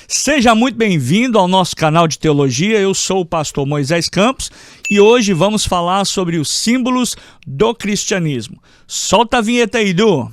Seja muito bem-vindo ao nosso canal de teologia. Eu sou o pastor Moisés Campos e hoje vamos falar sobre os símbolos do cristianismo. Solta a vinheta aí, Du!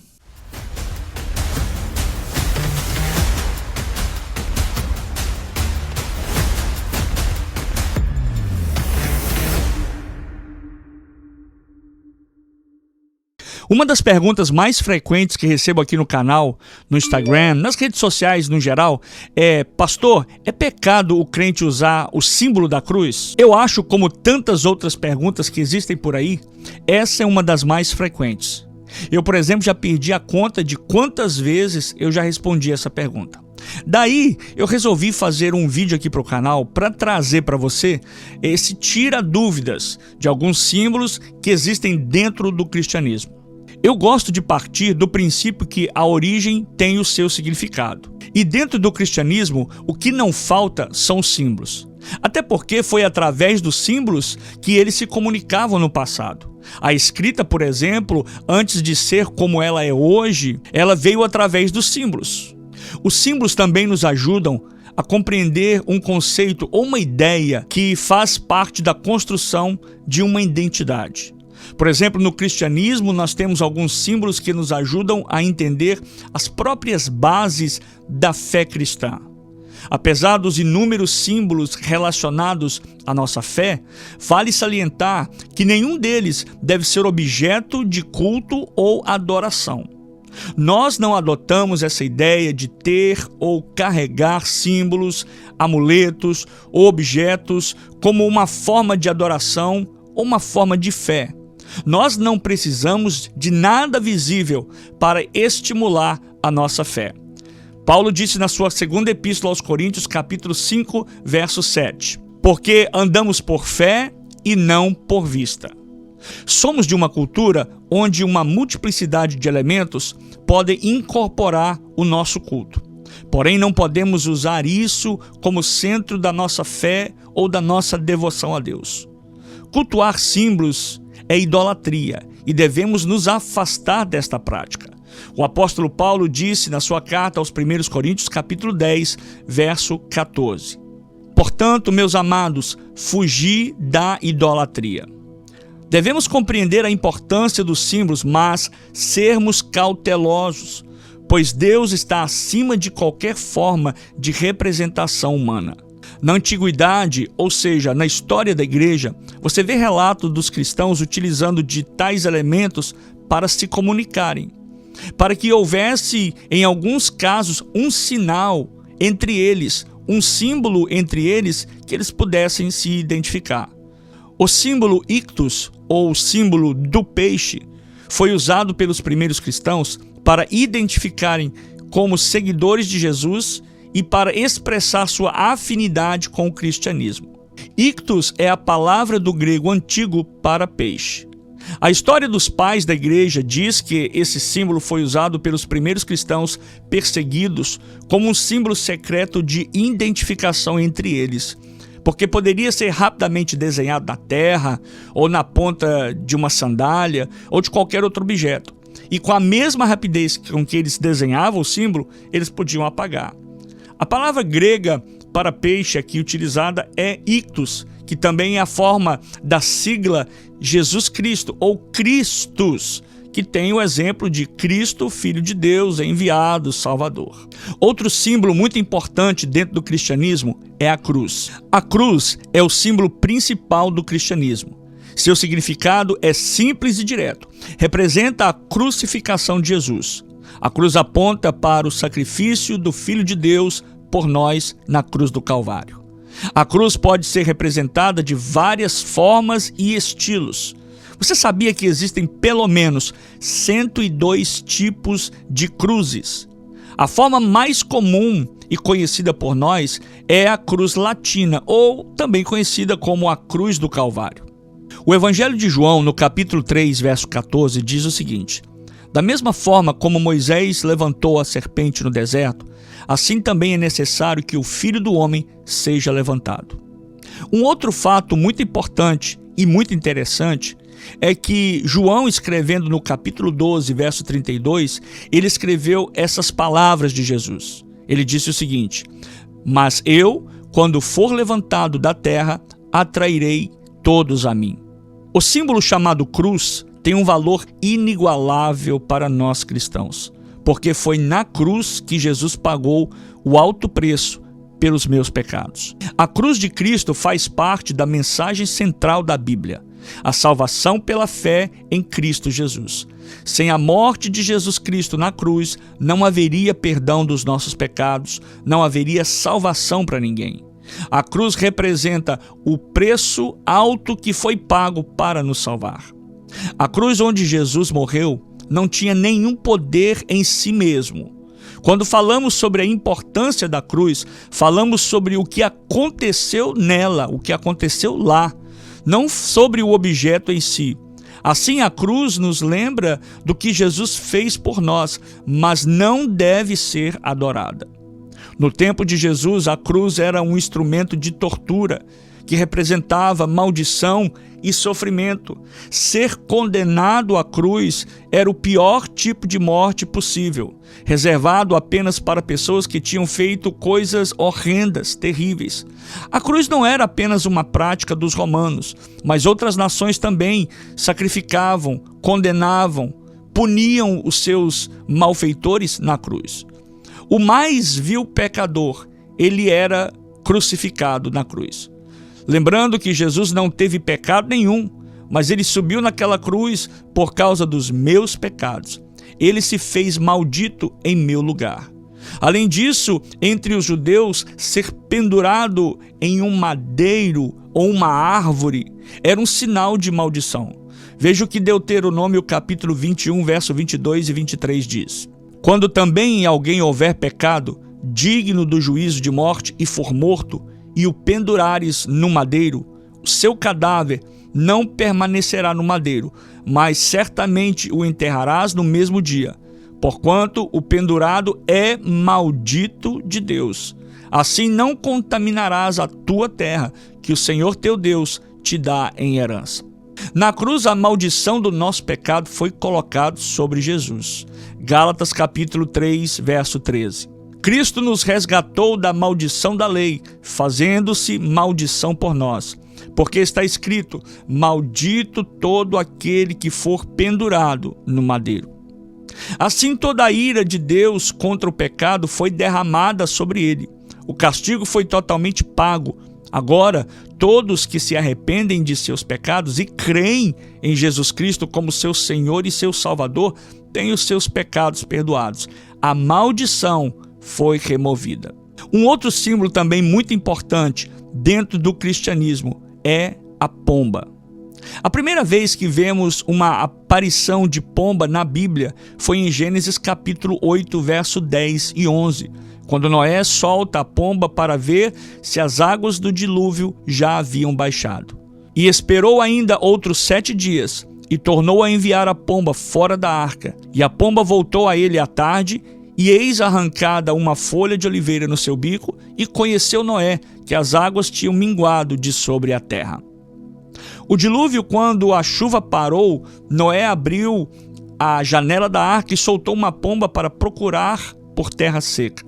Uma das perguntas mais frequentes que recebo aqui no canal, no Instagram, nas redes sociais no geral, é: pastor, é pecado o crente usar o símbolo da cruz? Eu acho, como tantas outras perguntas que existem por aí, essa é uma das mais frequentes. Eu, por exemplo, já perdi a conta de quantas vezes eu já respondi essa pergunta. Daí, eu resolvi fazer um vídeo aqui para o canal para trazer para você esse tira-dúvidas de alguns símbolos que existem dentro do cristianismo. Eu gosto de partir do princípio que a origem tem o seu significado. E dentro do cristianismo, o que não falta são os símbolos. Até porque foi através dos símbolos que eles se comunicavam no passado. A escrita, por exemplo, antes de ser como ela é hoje, ela veio através dos símbolos. Os símbolos também nos ajudam a compreender um conceito ou uma ideia que faz parte da construção de uma identidade. Por exemplo, no cristianismo, nós temos alguns símbolos que nos ajudam a entender as próprias bases da fé cristã. Apesar dos inúmeros símbolos relacionados à nossa fé, vale salientar que nenhum deles deve ser objeto de culto ou adoração. Nós não adotamos essa ideia de ter ou carregar símbolos, amuletos ou objetos como uma forma de adoração ou uma forma de fé. Nós não precisamos de nada visível para estimular a nossa fé. Paulo disse na sua segunda epístola aos Coríntios, capítulo 5, verso 7. Porque andamos por fé e não por vista. Somos de uma cultura onde uma multiplicidade de elementos pode incorporar o nosso culto. Porém, não podemos usar isso como centro da nossa fé ou da nossa devoção a Deus. Cultuar símbolos é idolatria e devemos nos afastar desta prática. O apóstolo Paulo disse na sua carta aos 1 Coríntios, capítulo 10, verso 14. Portanto, meus amados, fugi da idolatria. Devemos compreender a importância dos símbolos, mas sermos cautelosos, pois Deus está acima de qualquer forma de representação humana. Na antiguidade, ou seja, na história da igreja, você vê relatos dos cristãos utilizando de tais elementos para se comunicarem, para que houvesse, em alguns casos, um sinal entre eles, um símbolo entre eles que eles pudessem se identificar. O símbolo ictus, ou símbolo do peixe, foi usado pelos primeiros cristãos para identificarem como seguidores de Jesus e para expressar sua afinidade com o cristianismo. Ictus é a palavra do grego antigo para peixe. A história dos pais da igreja diz que esse símbolo foi usado pelos primeiros cristãos perseguidos como um símbolo secreto de identificação entre eles, porque poderia ser rapidamente desenhado na terra, ou na ponta de uma sandália, ou de qualquer outro objeto. E com a mesma rapidez com que eles desenhavam o símbolo, eles podiam apagar. A palavra grega para peixe aqui utilizada é ictus, que também é a forma da sigla Jesus Cristo, ou Christus, que tem o exemplo de Cristo, Filho de Deus, enviado, Salvador. Outro símbolo muito importante dentro do cristianismo é a cruz. A cruz é o símbolo principal do cristianismo. Seu significado é simples e direto. Representa a crucificação de Jesus. A cruz aponta para o sacrifício do Filho de Deus por nós na cruz do Calvário. A cruz pode ser representada de várias formas e estilos. Você sabia que existem pelo menos 102 tipos de cruzes? A forma mais comum e conhecida por nós é a cruz latina, ou também conhecida como a cruz do Calvário. O Evangelho de João, no capítulo 3, verso 14, diz o seguinte: da mesma forma como Moisés levantou a serpente no deserto, assim também é necessário que o Filho do Homem seja levantado. Um outro fato muito importante e muito interessante é que João, escrevendo no capítulo 12, verso 32, ele escreveu essas palavras de Jesus. Ele disse o seguinte: Mas eu, quando for levantado da terra, atrairei todos a mim. O símbolo chamado cruz tem um valor inigualável para nós cristãos, porque foi na cruz que Jesus pagou o alto preço pelos meus pecados. A cruz de Cristo faz parte da mensagem central da Bíblia, a salvação pela fé em Cristo Jesus. Sem a morte de Jesus Cristo na cruz, não haveria perdão dos nossos pecados, não haveria salvação para ninguém. A cruz representa o preço alto que foi pago para nos salvar. A cruz onde Jesus morreu não tinha nenhum poder em si mesmo. Quando falamos sobre a importância da cruz, falamos sobre o que aconteceu nela, o que aconteceu lá, não sobre o objeto em si. Assim, a cruz nos lembra do que Jesus fez por nós, mas não deve ser adorada. No tempo de Jesus, a cruz era um instrumento de tortura, que representava maldição e sofrimento. Ser condenado à cruz era o pior tipo de morte possível, reservado apenas para pessoas que tinham feito coisas horrendas, terríveis. A cruz não era apenas uma prática dos romanos, mas outras nações também sacrificavam, condenavam, puniam os seus malfeitores na cruz. O mais vil pecador, ele era crucificado na cruz. Lembrando que Jesus não teve pecado nenhum, mas ele subiu naquela cruz por causa dos meus pecados. Ele se fez maldito em meu lugar. Além disso, entre os judeus, ser pendurado em um madeiro ou uma árvore era um sinal de maldição. Veja o que Deuteronômio capítulo 21, verso 22 e 23 diz. Quando também em alguém houver pecado, digno do juízo de morte, e for morto, e o pendurares no madeiro, o seu cadáver não permanecerá no madeiro, mas certamente o enterrarás no mesmo dia, porquanto o pendurado é maldito de Deus. Assim não contaminarás a tua terra, que o Senhor teu Deus te dá em herança. Na cruz, a maldição do nosso pecado foi colocada sobre Jesus. Gálatas capítulo 3, verso 13. Cristo nos resgatou da maldição da lei, fazendo-se maldição por nós. Porque está escrito, maldito todo aquele que for pendurado no madeiro. Assim toda a ira de Deus contra o pecado foi derramada sobre ele. O castigo foi totalmente pago. Agora, todos que se arrependem de seus pecados e creem em Jesus Cristo como seu Senhor e seu Salvador, têm os seus pecados perdoados. A maldição foi removida. Um outro símbolo também muito importante dentro do cristianismo é a pomba. A primeira vez que vemos uma aparição de pomba na Bíblia foi em Gênesis capítulo 8, verso 10 e 11, quando Noé solta a pomba para ver se as águas do dilúvio já haviam baixado. E esperou ainda outros 7 dias e tornou a enviar a pomba fora da arca. E a pomba voltou a ele à tarde, e eis arrancada uma folha de oliveira no seu bico, e conheceu Noé que as águas tinham minguado de sobre a terra. O dilúvio, quando a chuva parou, Noé abriu a janela da arca e soltou uma pomba para procurar por terra seca.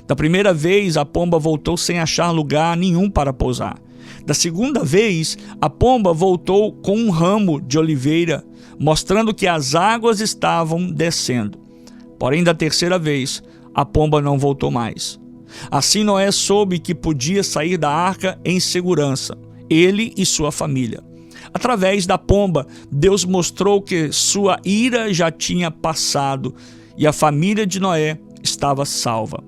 Da primeira vez, a pomba voltou sem achar lugar nenhum para pousar. Da segunda vez, a pomba voltou com um ramo de oliveira, mostrando que as águas estavam descendo. Porém, da terceira vez, a pomba não voltou mais. Assim Noé soube que podia sair da arca em segurança, ele e sua família. Através da pomba, Deus mostrou que sua ira já tinha passado e a família de Noé estava salva.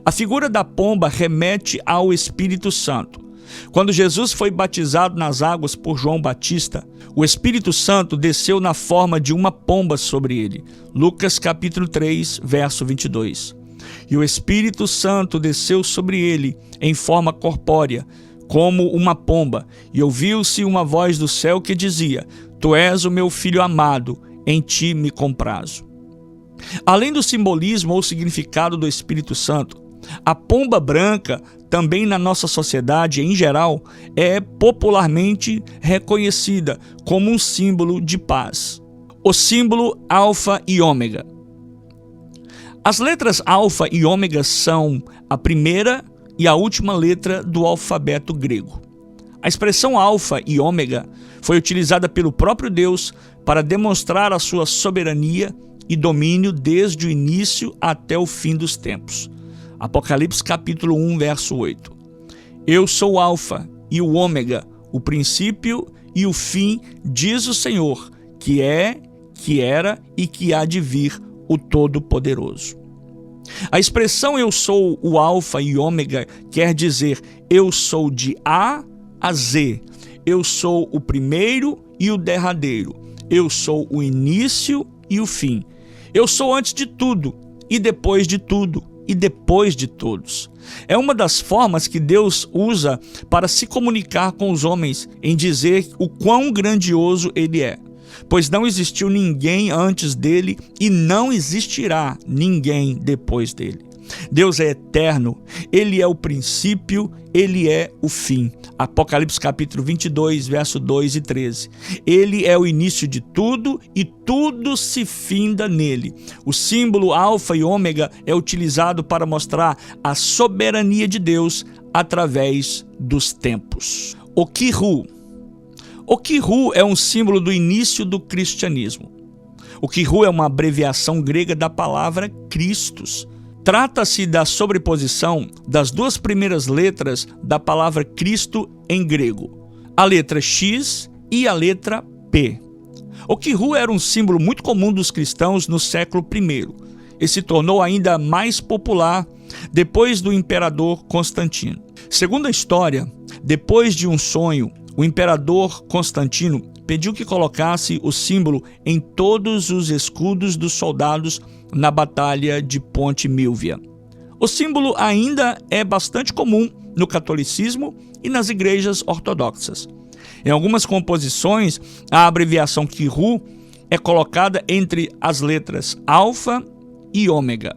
A figura da pomba remete ao Espírito Santo. Quando Jesus foi batizado nas águas por João Batista, o Espírito Santo desceu na forma de uma pomba sobre ele. Lucas capítulo 3, verso 22. E o Espírito Santo desceu sobre ele em forma corpórea, como uma pomba, e ouviu-se uma voz do céu que dizia: Tu és o meu filho amado, em ti me comprazo. Além do simbolismo ou significado do Espírito Santo, a pomba branca, também na nossa sociedade em geral, é popularmente reconhecida como um símbolo de paz. O símbolo alfa e ômega. As letras alfa e ômega são a primeira e a última letra do alfabeto grego. A expressão alfa e ômega foi utilizada pelo próprio Deus para demonstrar a sua soberania e domínio desde o início até o fim dos tempos. Apocalipse capítulo 1, verso 8. Eu sou o alfa e o ômega, o princípio e o fim, diz o Senhor, que é, que era e que há de vir, o Todo-Poderoso. A expressão eu sou o alfa e ômega quer dizer eu sou de A a Z, eu sou o primeiro e o derradeiro, eu sou o início e o fim, eu sou antes de tudo e depois de tudo e depois de todos. É uma das formas que Deus usa para se comunicar com os homens, em dizer o quão grandioso Ele é. Pois não existiu ninguém antes dele e não existirá ninguém depois dele. Deus é eterno, Ele é o princípio, Ele é o fim. Apocalipse capítulo 22, verso 2 e 13. Ele é o início de tudo e tudo se finda nele. O símbolo alfa e ômega é utilizado para mostrar a soberania de Deus através dos tempos. O Kihu. O Kihu é um símbolo do início do cristianismo. O Kihu é uma abreviação grega da palavra Christos. Trata-se da sobreposição das duas primeiras letras da palavra Cristo em grego, a letra X e a letra P. O Kihu era um símbolo muito comum dos cristãos no século I e se tornou ainda mais popular depois do imperador Constantino. Segundo a história, depois de um sonho, o imperador Constantino pediu que colocasse o símbolo em todos os escudos dos soldados na Batalha de Ponte Milvia. O símbolo ainda é bastante comum no catolicismo e nas igrejas ortodoxas. Em algumas composições, a abreviação Kihu é colocada entre as letras alfa e ômega.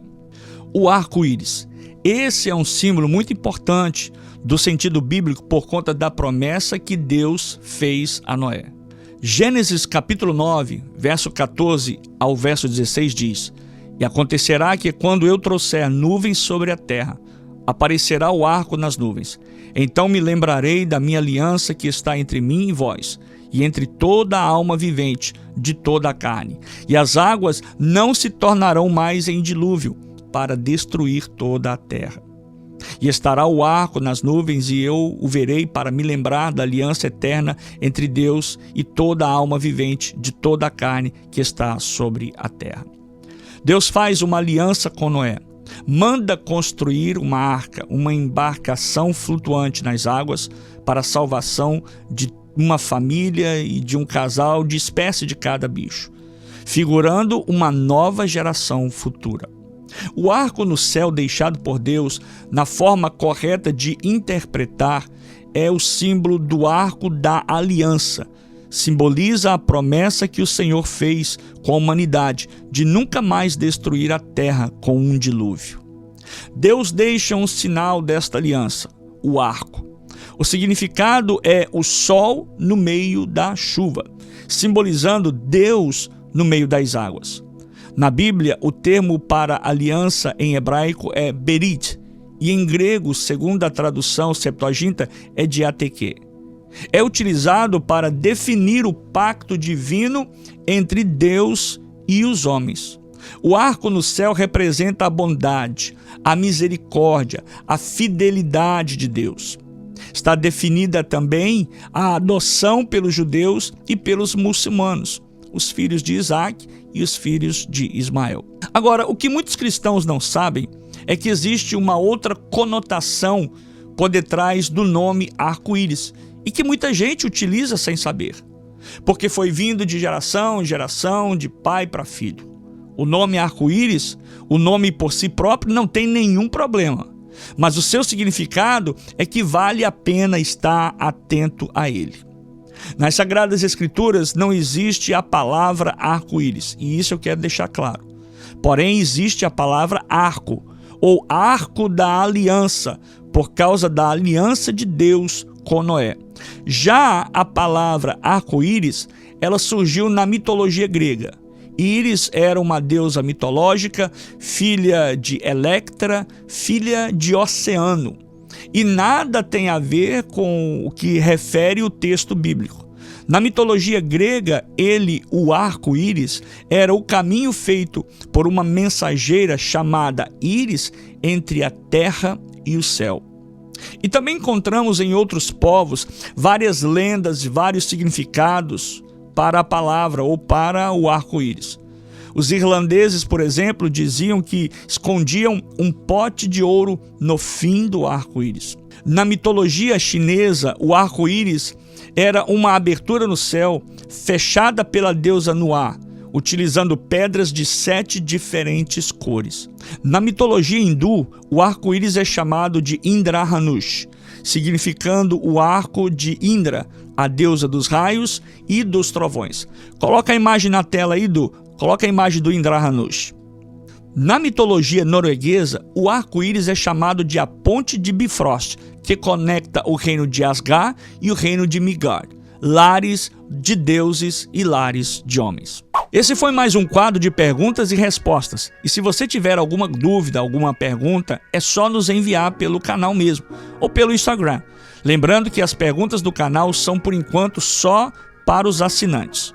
O arco-íris. Esse é um símbolo muito importante do sentido bíblico por conta da promessa que Deus fez a Noé. Gênesis capítulo 9, verso 14 ao verso 16 diz: E acontecerá que quando eu trouxer nuvens sobre a terra, aparecerá o arco nas nuvens. Então me lembrarei da minha aliança que está entre mim e vós, e entre toda a alma vivente de toda a carne. E as águas não se tornarão mais em dilúvio, para destruir toda a terra. E estará o arco nas nuvens, e eu o verei para me lembrar da aliança eterna entre Deus e toda a alma vivente de toda a carne que está sobre a terra. Deus faz uma aliança com Noé, manda construir uma arca, uma embarcação flutuante nas águas para a salvação de uma família e de um casal de espécie de cada bicho, figurando uma nova geração futura. O arco no céu deixado por Deus, na forma correta de interpretar, é o símbolo do arco da aliança. Simboliza a promessa que o Senhor fez com a humanidade de nunca mais destruir a terra com um dilúvio. Deus deixa um sinal desta aliança, o arco. O significado é o sol no meio da chuva, simbolizando Deus no meio das águas. Na Bíblia, o termo para aliança em hebraico é berit, e em grego, segundo a tradução Septuaginta, é diateque. É utilizado para definir o pacto divino entre Deus e os homens. O arco no céu representa a bondade, a misericórdia, a fidelidade de Deus. Está definida também a adoção pelos judeus e pelos muçulmanos, os filhos de Isaac e os filhos de Ismael. Agora, o que muitos cristãos não sabem é que existe uma outra conotação por detrás do nome arco-íris e que muita gente utiliza sem saber, porque foi vindo de geração em geração, de pai para filho. O nome arco-íris, o nome por si próprio, não tem nenhum problema, mas o seu significado é que vale a pena estar atento a ele. Nas Sagradas Escrituras não existe a palavra arco-íris, e isso eu quero deixar claro. Porém, existe a palavra arco, ou arco da aliança, por causa da aliança de Deus com Noé. Já a palavra arco-íris, ela surgiu na mitologia grega. Íris era uma deusa mitológica, filha de Electra, filha de Oceano. e nada tem a ver com o que refere o texto bíblico. Na mitologia grega, o arco-íris, era o caminho feito por uma mensageira chamada Íris entre a terra e o céu. E também encontramos em outros povos várias lendas e vários significados para a palavra ou para o arco-íris. Os irlandeses, por exemplo, diziam que escondiam um pote de ouro no fim do arco-íris. Na mitologia chinesa, o arco-íris era uma abertura no céu fechada pela deusa Nuá, utilizando pedras de 7 diferentes cores. Na mitologia hindu, o arco-íris é chamado de Indrahanush, significando o arco de Indra, a deusa dos raios e dos trovões. Coloca a imagem na tela aí, coloca a imagem do Indrahanush. Na mitologia norueguesa, o arco-íris é chamado de a Ponte de Bifrost, que conecta o reino de Asgard e o reino de Midgard, lares de deuses e lares de homens. Esse foi mais um quadro de perguntas e respostas. E se você tiver alguma dúvida, alguma pergunta, é só nos enviar pelo canal mesmo, ou pelo Instagram. Lembrando que as perguntas do canal são, por enquanto, só para os assinantes.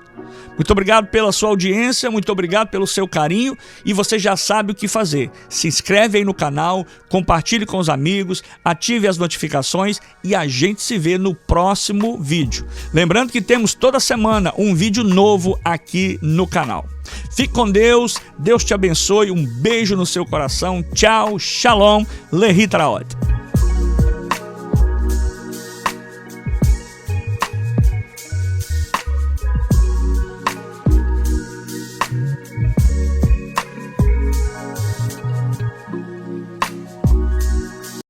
Muito obrigado pela sua audiência, muito obrigado pelo seu carinho e você já sabe o que fazer. Se inscreve aí no canal, compartilhe com os amigos, ative as notificações e a gente se vê no próximo vídeo. Lembrando que temos toda semana um vídeo novo aqui no canal. Fique com Deus, Deus te abençoe, um beijo no seu coração, tchau, shalom, lehi traot.